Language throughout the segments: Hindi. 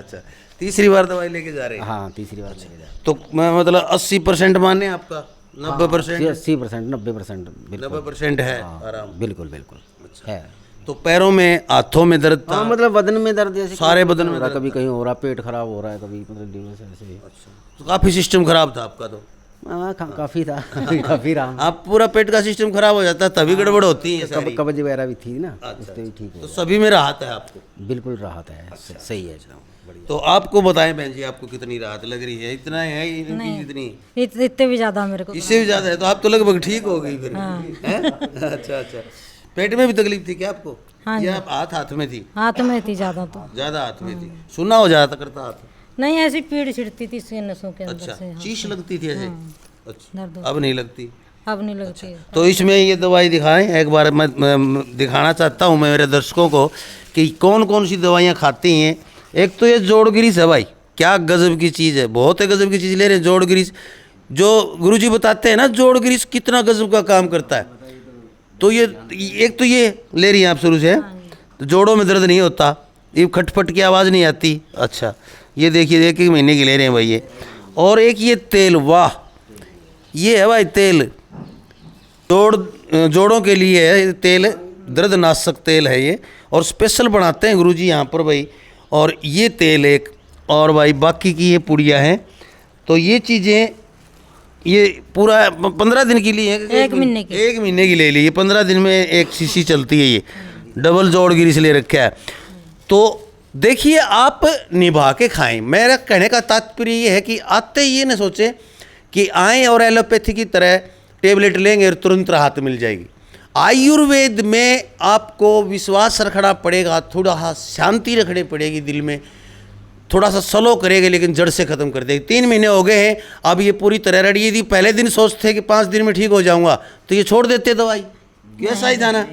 अच्छा, तीसरी बार दवाई लेके जा रहे हैं? हाँ, तीसरी बार लेके जा। तो मैं मतलब 80% माने आपका, 90%? 80%, 90%, 90% है आराम? बिल्कुल बिल्कुल है। तो पैरों में, हाथों में दर्द था? हाँ, मतलब बदन में दर्द, जैसे सारे बदन में हो रहा, कभी कहीं हो रहा, पेट खराब हो रहा है, कभी मतलब लीवर से ऐसे ही। तो काफी सिस्टम खराब था आपका तो। हाँ, काफ़ी था। काफ़ी रहा। आप पूरा पेट का सिस्टम खराब हो जाता है तभी गड़बड़ होती है सारी। कब्ज वगैरह भी थी ना, अच्छा, इससे भी ठीक तो हो सभी में राहत है आपको? गया। बिल्कुल राहत है, सही है एकदम। तो आपको बताएं बहन जी, आपको कितनी राहत लग रही है? इतना है इनकी जितनी? इतने भी ज्यादा मेरे को इससे भी ज्यादा है? तो आप तो लगभग ठीक हो गई फिर। हैं? अच्छा अच्छा। पेट में भी तकलीफ थी क्या आपको? हाँ या आप हाथ में थी? हाथ में थी ज्यादा तो। ज्यादा हाथ में थी, सुना हो जाता करता हाथ? नहीं, ऐसी पीड़ छिड़ती थी इसके नसों के अंदर अच्छा, से। हाँ, चीश लगती थी ऐसे? अच्छा, दर्द अब नहीं लगती? अब नहीं लगती। तो इसमें ये दवाई दिखाएं एक बार। मैं दिखाना चाहता हूँ मैं मेरे दर्शकों को कि कौन कौन सी दवाइयाँ खाती हैं। एक तो ये जोड़ ग्रीस है भाई, क्या गजब की चीज़ है, बहुत ही गजब की चीज़ ले रहे हैं जोड़ ग्रीस। जो गुरुजी बताते हैं ना जोड़ ग्रीस कितना गजब का काम करता है। तो ये एक तो ये ले रही हैं आप शुरू से, तो जोड़ों में दर्द नहीं होता, ये खटपट की आवाज़ नहीं आती। अच्छा, ये देखिए 1-1 महीने की ले रहे हैं भाई ये। और एक ये तेल, वाह, ये है भाई तेल, जोड़ों के लिए है ये तेल, दर्दनाशक तेल है ये, और स्पेशल बनाते हैं गुरुजी यहाँ पर भाई। और ये तेल एक, और भाई बाकी की ये पुड़िया हैं। तो ये चीज़ें ये पूरा 15 दिन के लिए है? 1 महीने की। 1 महीने की ले ली, ये 15 दिन में एक शीशी चलती है। ये डबल जोड़ ग्रीस ले रखा है। तो देखिए आप निभा के खाएं। मेरा कहने का तात्पर्य ये है कि आते ये न सोचें कि आएँ और एलोपैथी की तरह टेबलेट लेंगे और तुरंत राहत मिल जाएगी। आयुर्वेद में आपको विश्वास रखना पड़ेगा, थोड़ा शांति रखनी पड़ेगी दिल में, थोड़ा सा स्लो करेगा लेकिन जड़ से ख़त्म कर देगी। 3 महीने हो गए हैं, अब ये पूरी तरह रेडी थी। पहले दिन सोचते कि 5 दिन में ठीक हो जाऊंगा, तो ये छोड़ देते दवाई, कैसा ही था ना।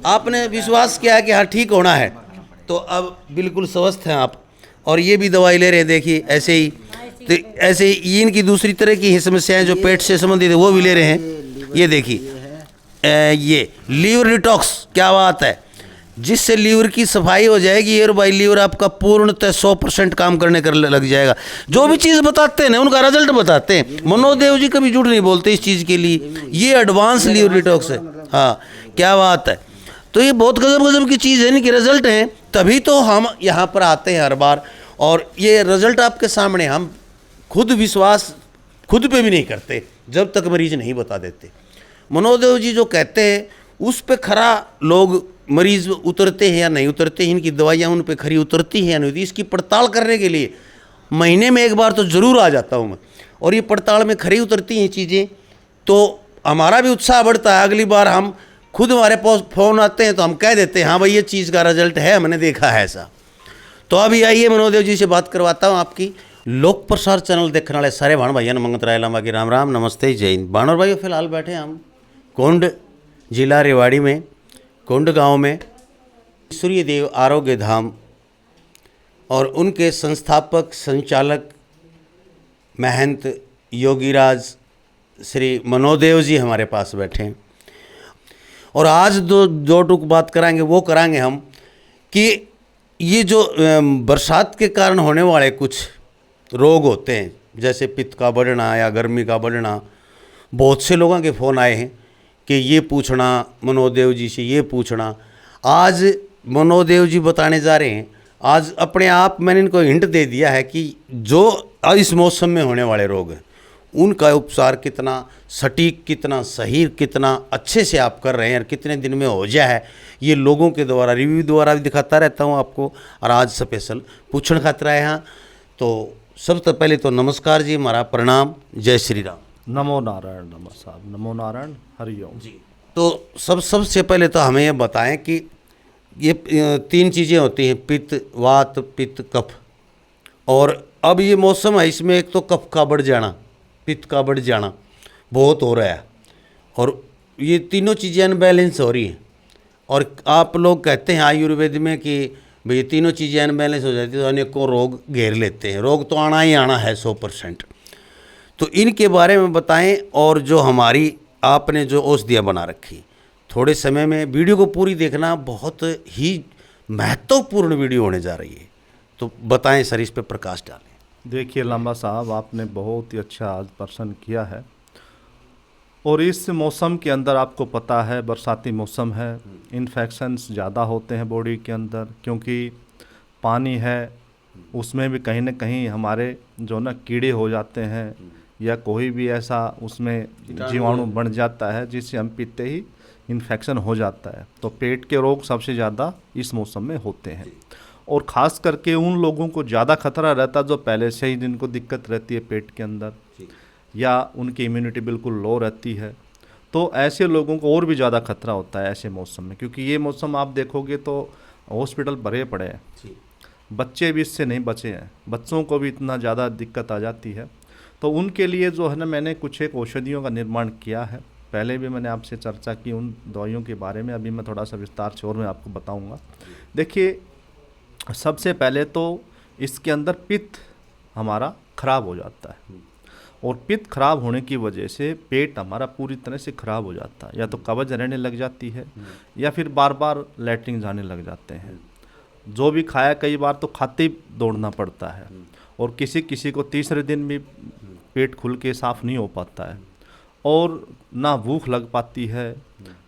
आपने विश्वास किया कि हाँ ठीक होना है, तो अब बिल्कुल स्वस्थ हैं आप। और ये भी दवाई ले रहे हैं, देखिए ऐसे ही। तो ऐसे ही इनकी दूसरी तरह की समस्याएं जो पेट से संबंधित है वो भी ले रहे हैं। ये देखिए ये लीवर डिटॉक्स, क्या बात है, जिससे लीवर की सफाई हो जाएगी और भाई लीवर आपका पूर्णतः 100% काम करने कर लग जाएगा। जो भी चीज़ बताते हैं ना उनका रिजल्ट बताते हैं। मनोदेव जी कभी झूठ नहीं बोलते इस चीज़ के लिए। ये एडवांस लीवर डिटॉक्स है। हाँ, क्या बात है। तो ये बहुत गजब की चीज़ है, इनके रिजल्ट हैं, तभी तो हम यहाँ पर आते हैं हर बार। और ये रिजल्ट आपके सामने, हम खुद विश्वास खुद पे भी नहीं करते जब तक मरीज नहीं बता देते। मनोदेव जी जो कहते हैं उस पे खरा लोग मरीज उतरते हैं या नहीं उतरते हैं, इनकी दवाइयाँ उन पे खरी उतरती हैं या नहीं, इसकी पड़ताल करने के लिए महीने में एक बार तो ज़रूर आ जाता हूँ मैं। और ये पड़ताल में खरी उतरती हैं चीज़ें, तो हमारा भी उत्साह बढ़ता है। अगली बार हम खुद, हमारे पास फ़ोन आते हैं तो हम कह देते हैं हाँ भाई ये चीज़ का रिजल्ट है, हमने देखा है ऐसा। तो अभी आइए मनोदेव जी से बात करवाता हूँ आपकी। लोक प्रसार चैनल देखने वाले सारे भाण भाइयों ने मंगत राय लामा की राम राम, नमस्ते, जय हिंद। भाणोर भाइयों फिलहाल बैठे हम कुंड जिला रेवाड़ी में, कुंड गांव में सूर्यदेव आरोग्य धाम और उनके संस्थापक संचालक महंत योगीराज श्री मनोदेव जी हमारे पास बैठे हैं। और आज दो टूक बात कराएंगे, वो कराएंगे हम कि ये जो बरसात के कारण होने वाले कुछ रोग होते हैं, जैसे पित्त का बढ़ना या गर्मी का बढ़ना, बहुत से लोगों के फ़ोन आए हैं कि ये पूछना मनोदेव जी से, ये पूछना। आज मनोदेव जी बताने जा रहे हैं। आज अपने आप मैंने इनको हिंट दे दिया है कि जो इस मौसम में होने वाले रोग हैं उनका उपचार कितना सटीक, कितना सही, कितना अच्छे से आप कर रहे हैं और कितने दिन में हो जाए, ये लोगों के द्वारा रिव्यू द्वारा भी दिखाता रहता हूँ आपको। और आज स्पेशल पूछण खातिर आए हैं। तो सबसे पहले तो नमस्कार जी, हमारा प्रणाम, जय श्री राम। नमो नारायण, नमस्कार, नमो नारायण, हरिओम जी। तो सबसे पहले तो हमें ये बताएं कि ये 3 चीज़ें होती हैं, पित्त, वात, पित्त, कफ। और अब ये मौसम है, इसमें एक तो कफ का बढ़ जाना, पित्त का बढ़ जाना बहुत हो रहा है, और ये तीनों चीज़ें अनबैलेंस हो रही हैं। और आप लोग कहते हैं आयुर्वेद में कि भाई ये तीनों चीज़ें अनबैलेंस हो जाती है तो अनेकों रोग घेर लेते हैं। रोग तो आना ही आना है 100%। तो इनके बारे में बताएं। और जो हमारी आपने जो औषधियाँ बना रखी, थोड़े समय में वीडियो को पूरी देखना, बहुत ही महत्वपूर्ण वीडियो होने जा रही है। तो बताएं सर, इस पे प्रकाश डालें। देखिए लांबा साहब, आपने बहुत ही अच्छा आज प्रश्न किया है। और इस मौसम के अंदर आपको पता है बरसाती मौसम है, इन्फेक्शंस ज़्यादा होते हैं बॉडी के अंदर, क्योंकि पानी है उसमें भी कहीं ना कहीं हमारे जो ना कीड़े हो जाते हैं या कोई भी ऐसा उसमें जीवाणु बढ़ जाता है जिससे हम पीते ही इन्फेक्शन हो जाता है। तो पेट के रोग सबसे ज़्यादा इस मौसम में होते हैं, और ख़ास करके उन लोगों को ज़्यादा खतरा रहता है जो पहले से ही जिनको दिक्कत रहती है पेट के अंदर, या उनकी इम्यूनिटी बिल्कुल लो रहती है। तो ऐसे लोगों को और भी ज़्यादा खतरा होता है ऐसे मौसम में, क्योंकि ये मौसम आप देखोगे तो हॉस्पिटल भरे पड़े हैं, बच्चे भी इससे नहीं बचे हैं, बच्चों को भी इतना ज़्यादा दिक्कत आ जाती है। तो उनके लिए जो है ना, मैंने कुछ एक औषधियों का निर्माण किया है। पहले भी मैंने आपसे चर्चा की उन दवाइयों के बारे में, अभी मैं थोड़ा सा विस्तार से और मैं आपको बताऊंगा। देखिए, सबसे पहले तो इसके अंदर पित्त हमारा खराब हो जाता है, और पित्त खराब होने की वजह से पेट हमारा पूरी तरह से खराब हो जाता है, या तो कब्ज रहने लग जाती है या फिर बार बार लैट्रिन जाने लग जाते हैं। जो भी खाया कई बार तो खाते ही दौड़ना पड़ता है, और किसी किसी को तीसरे दिन भी पेट खुल के साफ़ नहीं हो पाता है, और ना भूख लग पाती है,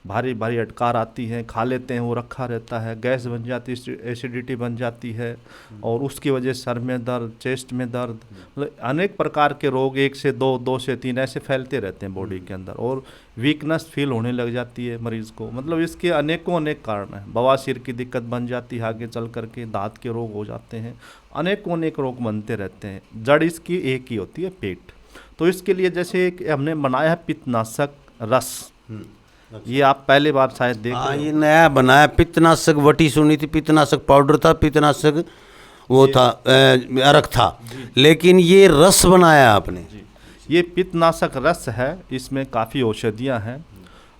भारी भारी अटकार आती है, खा लेते हैं वो रखा रहता है, गैस बन जाती है, एसिडिटी बन जाती है, और उसकी वजह से सर में दर्द, चेस्ट में दर्द, मतलब अनेक प्रकार के रोग 1 से 2, 2 से 3 ऐसे फैलते रहते हैं बॉडी के अंदर, और वीकनेस फील होने लग जाती है मरीज़ को। मतलब इसके अनेकों अनेक कारण हैं। बवासीर की दिक्कत बन जाती है आगे चल करके, दांत के रोग हो जाते हैं, अनेकों अनेक रोग बनते रहते हैं। जड़ इसकी एक ही होती है, पेट। तो इसके लिए जैसे एक हमने बनाया है पित्तनाशक रस, ये आप पहले बार शायद देख हाँ, ये नया बनाया। पित्तनाशक वटी सुनी थी, पित्तनाशक पाउडर था, पित्तनाशक वो था अरक था, लेकिन ये रस बनाया आपने। ये पित्तनाशक रस है, इसमें काफ़ी औषधियाँ हैं,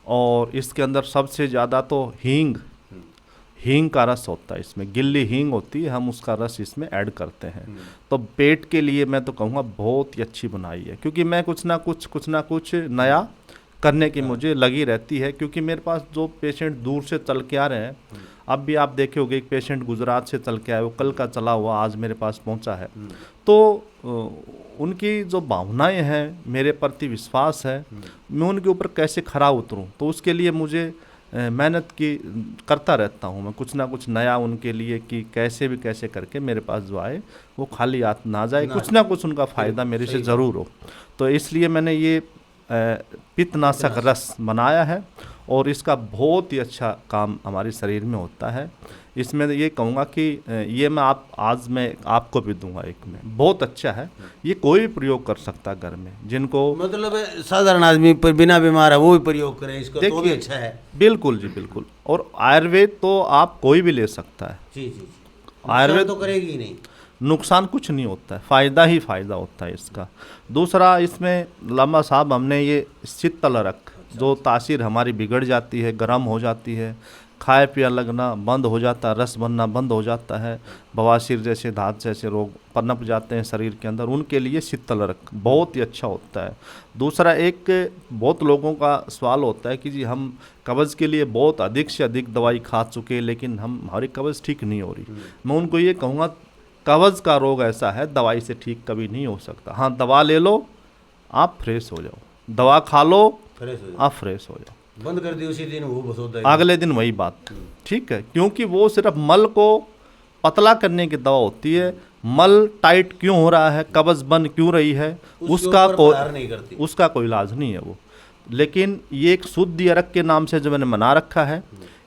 और इसके अंदर सबसे ज़्यादा तो हींग का रस होता है। इसमें गिल्ली हींग होती है, हम उसका रस इसमें ऐड करते हैं। तो पेट के लिए मैं तो कहूँगा बहुत ही अच्छी बनाई है, क्योंकि मैं कुछ ना कुछ नया करने की मुझे लगी रहती है। क्योंकि मेरे पास जो पेशेंट दूर से चल के आ रहे हैं, अब भी आप देखे होगे एक पेशेंट गुजरात से चल के आया, वो कल का चला हुआ आज मेरे पास पहुंचा है। तो उनकी जो भावनाएं हैं, मेरे प्रति विश्वास है, मैं उनके ऊपर कैसे खरा उतरूं, तो उसके लिए मुझे मेहनत की करता रहता हूं मैं, कुछ ना कुछ नया उनके लिए, कि कैसे करके मेरे पास जो आए वो खाली हाथ ना जाए, कुछ ना कुछ उनका फ़ायदा मेरे से ज़रूर हो। तो इसलिए मैंने ये पित्तनाशक रस बनाया है, और इसका बहुत ही अच्छा काम हमारे शरीर में होता है। इसमें ये कहूँगा कि ये आज मैं आपको भी दूंगा एक में, बहुत अच्छा है। ये कोई भी प्रयोग कर सकता है घर में, जिनको मतलब साधारण आदमी पर बिना बीमार है वो भी प्रयोग करें इसको, तो भी अच्छा है। बिल्कुल जी, बिल्कुल। और आयुर्वेद तो आप कोई भी ले सकता है जी। आयुर्वेद तो करेगी नहीं, नुकसान कुछ नहीं होता है, फ़ायदा ही फ़ायदा होता है इसका। दूसरा, इसमें लांबा साहब हमने ये शीतल रख, जो तासीर हमारी बिगड़ जाती है, गर्म हो जाती है, खाए पिया लगना बंद हो जाता है, रस बनना बंद हो जाता है, बवासीर जैसे दांत जैसे रोग पनप जाते हैं शरीर के अंदर, उनके लिए शीतल रख बहुत ही अच्छा होता है। दूसरा, एक बहुत लोगों का सवाल होता है कि जी हम कब्ज़ के लिए बहुत अधिक से अधिक दवाई खा चुके, लेकिन हमारी कब्ज़ ठीक नहीं हो रही। मैं उनको ये कहूँगा, कब्ज़ का रोग ऐसा है, दवाई से ठीक कभी नहीं हो सकता। हाँ, दवा ले लो आप फ्रेश हो जाओ, दवा खा लो आप फ्रेश हो जाओ, बंद कर दी उसी दिन वो बस होता है, अगले दिन वही बात। ठीक है, क्योंकि वो सिर्फ मल को पतला करने की दवा होती है। मल टाइट क्यों हो रहा है, कब्ज़ बन क्यों रही है, उसका कोई इलाज नहीं है वो। लेकिन ये एक शुद्ध अरक के नाम से जो मैंने बना रखा है,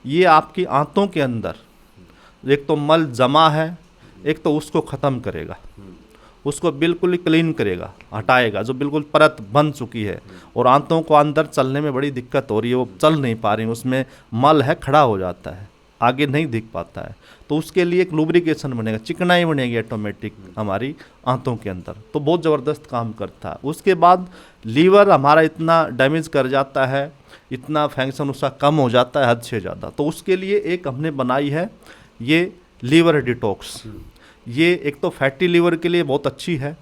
ये आपकी आंतों के अंदर एक तो मल जमा है, एक तो उसको ख़त्म करेगा, उसको बिल्कुल ही क्लीन करेगा, हटाएगा, जो बिल्कुल परत बन चुकी है, और आंतों को अंदर चलने में बड़ी दिक्कत हो रही है, वो चल नहीं पा रही, उसमें मल है, खड़ा हो जाता है, आगे नहीं दिख पाता है। तो उसके लिए एक लुब्रिकेशन बनेगा, चिकनाई बनेगी ऑटोमेटिक हमारी आंतों के अंदर, तो बहुत ज़बरदस्त काम करता है। उसके बाद लीवर हमारा इतना डैमेज कर जाता है, इतना फंक्शन उसका कम हो जाता है हद से ज़्यादा, तो उसके लिए एक हमने बनाई है ये लीवर डिटॉक्स। ये एक तो फैटी लीवर के लिए बहुत अच्छी है,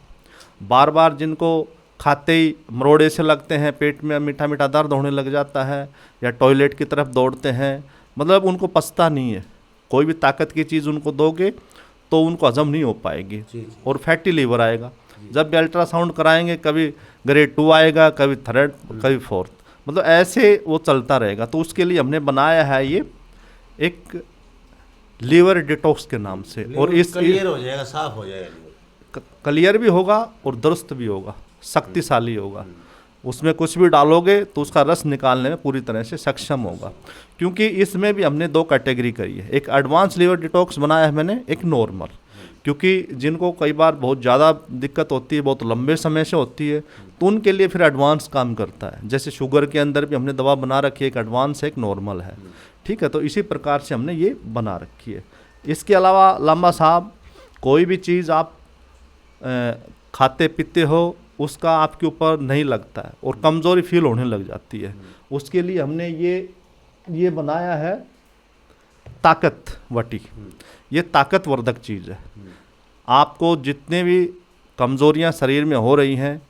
बार बार जिनको खाते ही मरोड़े से लगते हैं, पेट में मीठा मीठा दर्द होने लग जाता है, या टॉयलेट की तरफ दौड़ते हैं, मतलब उनको पचता नहीं है, कोई भी ताकत की चीज़ उनको दोगे तो उनको हजम नहीं हो पाएगी और फैटी लीवर आएगा। जब भी अल्ट्रासाउंड कराएंगे कभी ग्रेड 2 आएगा, कभी थर्ड, कभी फोर्थ, मतलब ऐसे वो चलता रहेगा। तो उसके लिए हमने बनाया है ये एक लीवर डिटॉक्स के नाम से। और इस क्लियर हो जाएगा, साफ हो जाएगा। क्लियर भी होगा और दुरुस्त भी होगा, शक्तिशाली होगा। उसमें कुछ भी डालोगे तो उसका रस निकालने में पूरी तरह से सक्षम होगा। क्योंकि इसमें भी हमने 2 कैटेगरी करी है, एक एडवांस लीवर डिटॉक्स बनाया है मैंने, एक नॉर्मल। क्योंकि जिनको कई बार बहुत ज़्यादा दिक्कत होती है, बहुत लंबे समय से होती है, तो उनके लिए फिर एडवांस काम करता है। जैसे शुगर के अंदर भी हमने दवा बना रखी है, एक एडवांस है, एक नॉर्मल है, ठीक है। तो इसी प्रकार से हमने ये बना रखी है। इसके अलावा लामा साहब, कोई भी चीज़ आप खाते पीते हो उसका आपके ऊपर नहीं लगता है और कमज़ोरी फील होने लग जाती है, उसके लिए हमने ये बनाया है ताकत वटी। ये ताकतवर्धक चीज़ है। आपको जितने भी कमज़ोरियां शरीर में हो रही हैं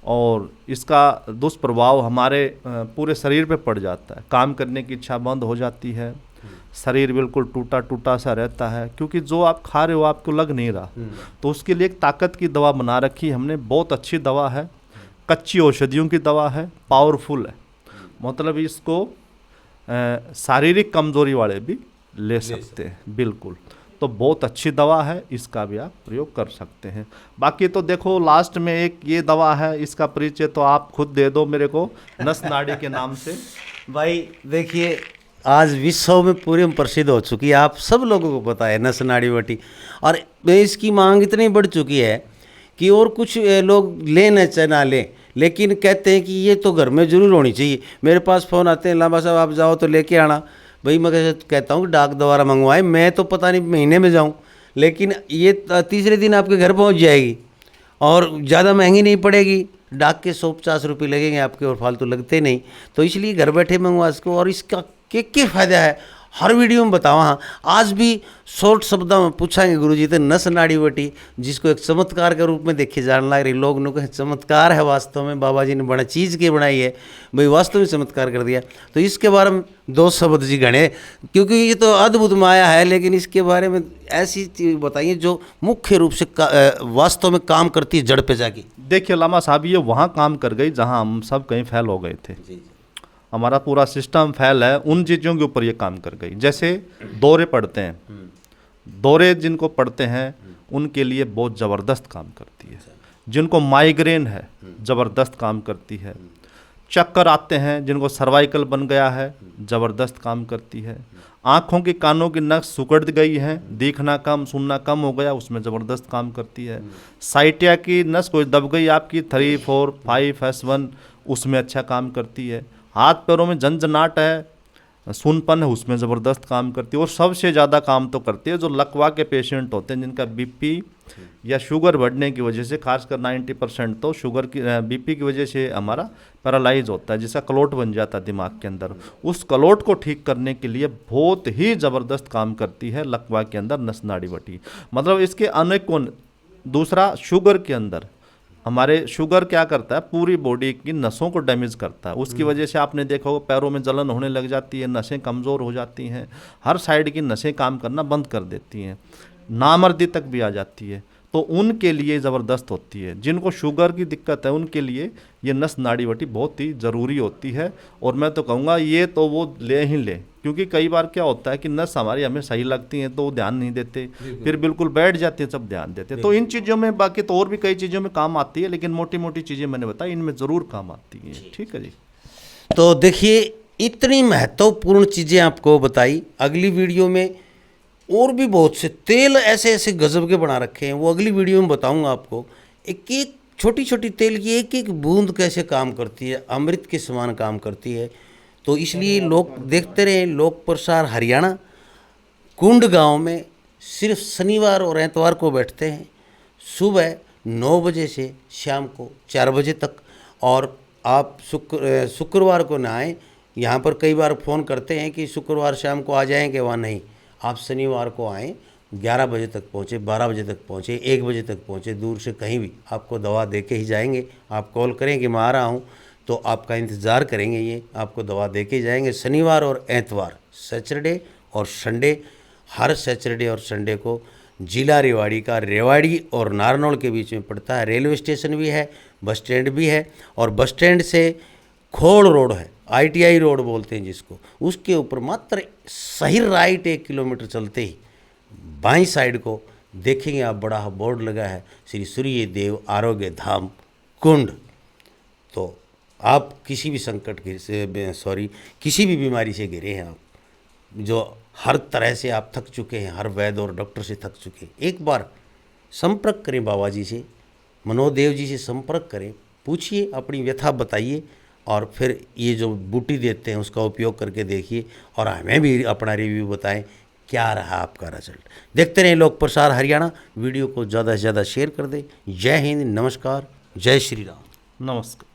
और इसका दुष्प्रभाव हमारे पूरे शरीर पे पड़ जाता है, काम करने की इच्छा बंद हो जाती है, शरीर बिल्कुल टूटा टूटा सा रहता है, क्योंकि जो आप खा रहे हो आपको लग नहीं रहा। तो उसके लिए एक ताकत की दवा बना रखी हमने, बहुत अच्छी दवा है, कच्ची औषधियों की दवा है, पावरफुल है। मतलब इसको शारीरिक कमजोरी वाले भी ले सकते हैं, बिल्कुल। तो बहुत अच्छी दवा है, इसका भी आप प्रयोग कर सकते हैं। बाकी तो देखो लास्ट में एक ये दवा है, इसका परिचय तो आप खुद दे दो मेरे को, नस नाड़ी के नाम से। भाई देखिए, आज विश्व में पूरे में प्रसिद्ध हो चुकी है, आप सब लोगों को पता है नस नाड़ी वटी। और इसकी मांग इतनी बढ़ चुकी है कि और कुछ लोग लें न चाहे ना लें, लेकिन कहते हैं कि ये तो घर में ज़रूर होनी चाहिए। मेरे पास फ़ोन आते हैं, लामा साहब आप जाओ तो लेके आना। भाई मैं कहता हूँ डाक द्वारा मंगवाए, मैं तो पता नहीं महीने में जाऊँ, लेकिन ये तीसरे दिन आपके घर पहुँच जाएगी और ज़्यादा महंगी नहीं पड़ेगी। डाक के 150 रुपये लगेंगे आपके और फालतू लगते नहीं। तो इसलिए घर बैठे मंगवा इसको। और इसका क्या फ़ायदा है हर वीडियो में बताओ। हाँ, आज भी शॉर्ट शब्दों में पूछाएंगे गुरुजी तो नस नाड़ी वटी, जिसको एक चमत्कार के रूप में देखे जाने लग रही। लोग ने कहे चमत्कार है, वास्तव में बाबा जी ने बड़ा चीज़ की बनाई है, भाई वास्तव में चमत्कार कर दिया। तो इसके बारे में 2 शब्द जी गणे, क्योंकि ये तो अद्भुत माया है, लेकिन इसके बारे में ऐसी चीज़ बताइए जो मुख्य रूप से वास्तव में काम करती है जड़ पे जाके। देखिए लामा साहब, ये वहाँ काम कर गई जहाँ हम सब कहीं फैल हो गए थे। हमारा पूरा सिस्टम फैल है, उन चीज़ों के ऊपर ये काम कर गई। जैसे दौरे पड़ते हैं, दौरे जिनको पड़ते हैं उनके लिए बहुत ज़बरदस्त काम करती है। जिनको माइग्रेन है ज़बरदस्त काम करती है। चक्कर आते हैं, जिनको सर्वाइकल बन गया है, ज़बरदस्त काम करती है। आँखों की कानों की नस सुकड़ गई है, देखना कम सुनना कम हो गया, उसमें ज़बरदस्त काम करती है। साइटिया की नस कोई दब गई आपकी 3, 4, 5, S1, उसमें अच्छा काम करती है। हाथ पैरों में झंझनाट है, सूनपन है, उसमें ज़बरदस्त काम करती है। और सबसे ज़्यादा काम तो करती है जो लकवा के पेशेंट होते हैं, जिनका बीपी या शुगर बढ़ने की वजह से, खासकर 90% तो शुगर की बीपी की वजह से हमारा पैरालाइज होता है, जिसका क्लोट बन जाता है दिमाग के अंदर। उस क्लोट को ठीक करने के लिए बहुत ही ज़बरदस्त काम करती है लकवा के अंदर नस नाड़ी वटी। मतलब इसके अनेकों। दूसरा, शुगर के अंदर हमारे शुगर क्या करता है, पूरी बॉडी की नसों को डैमेज करता है। उसकी वजह से आपने देखा होगा पैरों में जलन होने लग जाती है, नसें कमज़ोर हो जाती हैं, हर साइड की नसें काम करना बंद कर देती हैं, नामर्दी तक भी आ जाती है। तो उनके लिए ज़बरदस्त होती है। जिनको शुगर की दिक्कत है उनके लिए ये नस नाड़ी वटी बहुत ही ज़रूरी होती है। और मैं तो कहूँगा ये तो वो ले ही ले, क्योंकि कई बार क्या होता है कि नस हमारी हमें सही लगती हैं तो वो ध्यान नहीं देते, फिर बिल्कुल बैठ जाते हैं जब ध्यान देते। तो इन चीज़ों में, बाकी तो और भी कई चीज़ों में काम आती है, लेकिन मोटी मोटी चीज़ें मैंने बताई, इनमें ज़रूर काम आती हैं। ठीक है जी। तो देखिए, इतनी महत्वपूर्ण चीज़ें आपको बताई। अगली वीडियो में और भी बहुत से तेल ऐसे ऐसे गजब के बना रखे हैं, वो अगली वीडियो में बताऊंगा आपको। एक एक छोटी छोटी तेल की एक एक बूंद कैसे काम करती है, अमृत के समान काम करती है। तो इसलिए लोग देखते रहे। लोक प्रसार हरियाणा कुंड गांव में सिर्फ शनिवार और एतवार को बैठते हैं, सुबह 9 बजे से शाम को 4 बजे तक। और आप शुक्रवार को ना आएँ, यहाँ पर कई बार फ़ोन करते हैं कि शुक्रवार शाम को आ जाएंगे, वहाँ नहीं। आप शनिवार को आएँ, 11 बजे तक पहुँचे, 12 बजे तक पहुँचे, 1 बजे तक पहुँचे, दूर से कहीं भी आपको दवा दे के ही जाएंगे। आप कॉल करें कि मैं आ रहा हूँ, तो आपका इंतज़ार करेंगे, ये आपको दवा दे के जाएंगे। शनिवार और एतवार, सैटरडे और संडे, हर सैटरडे और संडे को जिला रेवाड़ी का, रेवाड़ी और नारनौल के बीच में पड़ता है। रेलवे स्टेशन भी है, बस स्टैंड भी है, और बस स्टैंड से खोड़ रोड है, ITI रोड बोलते हैं जिसको, उसके ऊपर मात्र सही राइट 1 किलोमीटर चलते ही बाईं साइड को देखेंगे आप, बड़ा बोर्ड लगा है श्री सूर्य देव आरोग्य धाम कुंड। तो आप किसी भी संकट से किसी भी बीमारी से घिरे हैं आप, जो हर तरह से आप थक चुके हैं, हर वैद्य और डॉक्टर से थक चुके हैं, एक बार संपर्क करें बाबा जी से, मनोदेव जी से संपर्क करें, पूछिए, अपनी व्यथा बताइए, और फिर ये जो बूटी देते हैं उसका उपयोग करके देखिए, और हमें भी अपना रिव्यू बताएं क्या रहा आपका रिजल्ट। देखते रहें लोक प्रसार हरियाणा। वीडियो को ज़्यादा से ज़्यादा शेयर कर दें। जय हिंद, नमस्कार, जय श्री राम। नमस्कार।